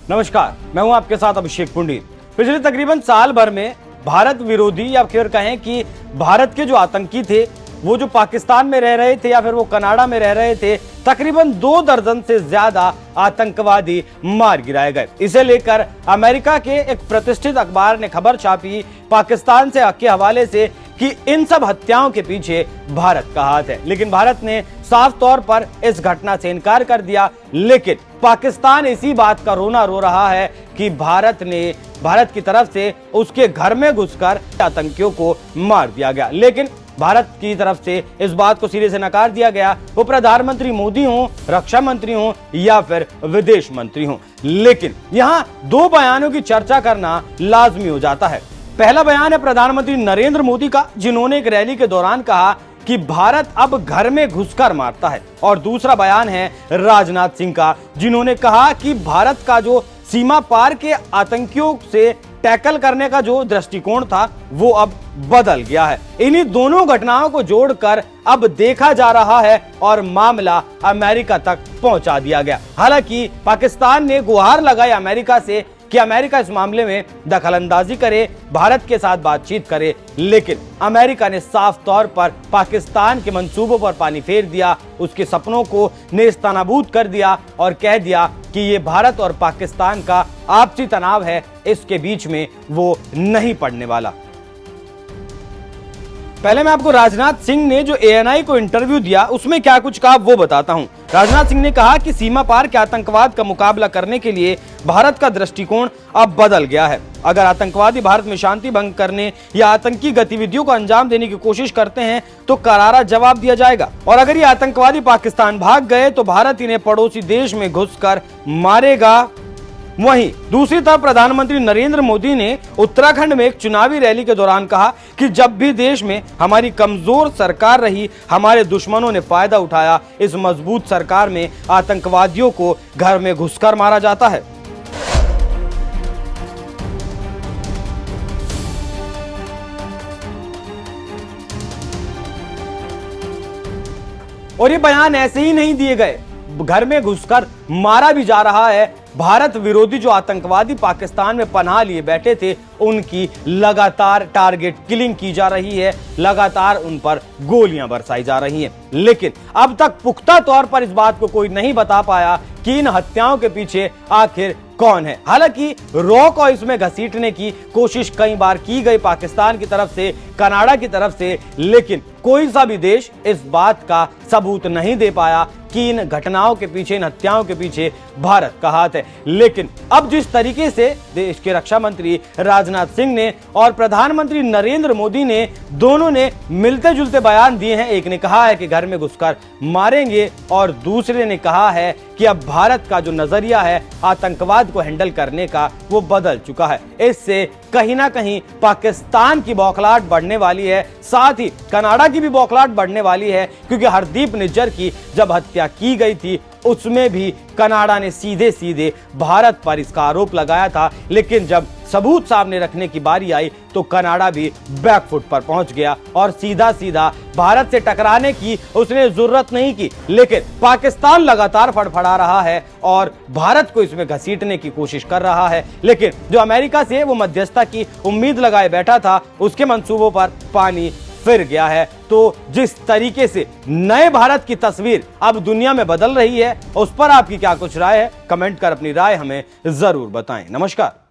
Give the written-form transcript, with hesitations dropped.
नमस्कार, मैं हूं आपके साथ अभिषेक पुंडीर। पिछले तकरीबन साल भर में भारत विरोधी या फिर कहें कि भारत के जो आतंकी थे वो जो पाकिस्तान में रह रहे थे या फिर वो कनाडा में रह रहे थे, तकरीबन 2 दर्जन से ज्यादा आतंकवादी मार गिराए गए। इसे लेकर अमेरिका के एक प्रतिष्ठित अखबार ने खबर छापी पाकिस्तान से के हवाले से कि इन सब हत्याओं के पीछे भारत का हाथ है। लेकिन भारत ने साफ तौर पर इस घटना से इनकार कर दिया। लेकिन पाकिस्तान इसी बात का रोना रो रहा है कि भारत की तरफ से उसके घर में घुसकर आतंकियों को मार दिया गया। लेकिन भारत की तरफ से इस बात को सिरे से नकार दिया गया, वो प्रधानमंत्री मोदी हो, रक्षा मंत्री हो या फिर विदेश मंत्री हो। लेकिन यहां 2 बयानों की चर्चा करना लाजमी हो जाता है। पहला बयान है प्रधानमंत्री नरेंद्र मोदी का, जिन्होंने एक रैली के दौरान कहा कि भारत अब घर में घुसकर मारता है। और दूसरा बयान है राजनाथ सिंह का, जिन्होंने कहा कि भारत का जो सीमा पार के आतंकियों से टैकल करने का जो दृष्टिकोण था वो अब बदल गया है। इन्हीं दोनों घटनाओं को जोड़कर अब देखा जा रहा है और मामला अमेरिका तक पहुंचा दिया गया। हालांकि पाकिस्तान ने गुहार लगाई अमेरिका से कि अमेरिका इस मामले में दखलंदाजी करे, भारत के साथ बातचीत करे। लेकिन अमेरिका ने साफ तौर पर पाकिस्तान के मंसूबों पर पानी फेर दिया, उसके सपनों को नेस्तनाबूद कर दिया और कह दिया कि ये भारत और पाकिस्तान का आपसी तनाव है, इसके बीच में वो नहीं पड़ने वाला। पहले मैं आपको राजनाथ सिंह ने जो ANI को इंटरव्यू दिया उसमें क्या कुछ कहा वो बताता हूं। राजनाथ सिंह ने कहा कि सीमा पार के आतंकवाद का मुकाबला करने के लिए भारत का दृष्टिकोण अब बदल गया है। अगर आतंकवादी भारत में शांति भंग करने या आतंकी गतिविधियों को अंजाम देने की कोशिश करते हैं तो करारा जवाब दिया जाएगा। और अगर ये आतंकवादी पाकिस्तान भाग गए तो भारत इन्हें पड़ोसी देश में घुसकर मारेगा। वहीं दूसरी तरफ प्रधानमंत्री नरेंद्र मोदी ने उत्तराखंड में एक चुनावी रैली के दौरान कहा कि जब भी देश में हमारी कमजोर सरकार रही, हमारे दुश्मनों ने फायदा उठाया। इस मजबूत सरकार में आतंकवादियों को घर में घुसकर मारा जाता है। और ये बयान ऐसे ही नहीं दिए गए, घर में घुसकर मारा भी जा रहा है। भारत विरोधी जो आतंकवादी पाकिस्तान में पनाह लिए बैठे थे उनकी लगातार टारगेट किलिंग की जा रही है, लगातार उन पर गोलियां बरसाई जा रही हैं। लेकिन अब तक पुख्ता तौर पर इस बात को कोई नहीं बता पाया कि इन हत्याओं के पीछे आखिर कौन है। हालांकि रॉक और इसमें घसीटने की कोशिश कई बार की गई पाकिस्तान की तरफ से, कनाडा की तरफ से, लेकिन कोई सा भी देश इस बात का सबूत नहीं दे पाया कि इन घटनाओं के पीछे, इन हत्याओं के पीछे भारत का हाथ है। लेकिन अब जिस तरीके से देश के रक्षा मंत्री राजनाथ सिंह ने और प्रधानमंत्री नरेंद्र मोदी ने दोनों ने मिलते जुलते बयान दिए हैं, एक ने कहा है कि घर में घुसकर मारेंगे और दूसरे ने कहा है कि अब भारत का जो नजरिया है आतंकवाद को हैंडल करने का वो बदल चुका है। इससे कहीं ना कहीं पाकिस्तान की बौखलाहट बढ़ने वाली है, साथ ही कनाडा की भी बौखलाहट बढ़ने वाली है, क्योंकि हरदीप निज्जर की जब हत्या की गई थी उसमें भी कनाडा ने सीधे सीधे भारत पर इसका आरोप लगाया था। लेकिन जब सबूत सामने रखने की बारी आई तो कनाडा भी बैकफुट पर पहुंच गया और सीधा सीधा भारत से टकराने की उसने जरूरत नहीं की। लेकिन पाकिस्तान लगातार फड़फड़ा रहा है और भारत को इसमें घसीटने की कोशिश कर रहा है। लेकिन जो अमेरिका से वो मध्यस्थता की उम्मीद लगाए बैठा था उसके मंसूबों पर पानी फिर गया है। तो जिस तरीके से नए भारत की तस्वीर अब दुनिया में बदल रही है उस पर आपकी क्या कुछ राय है, कमेंट कर अपनी राय हमें जरूर बताएं। नमस्कार।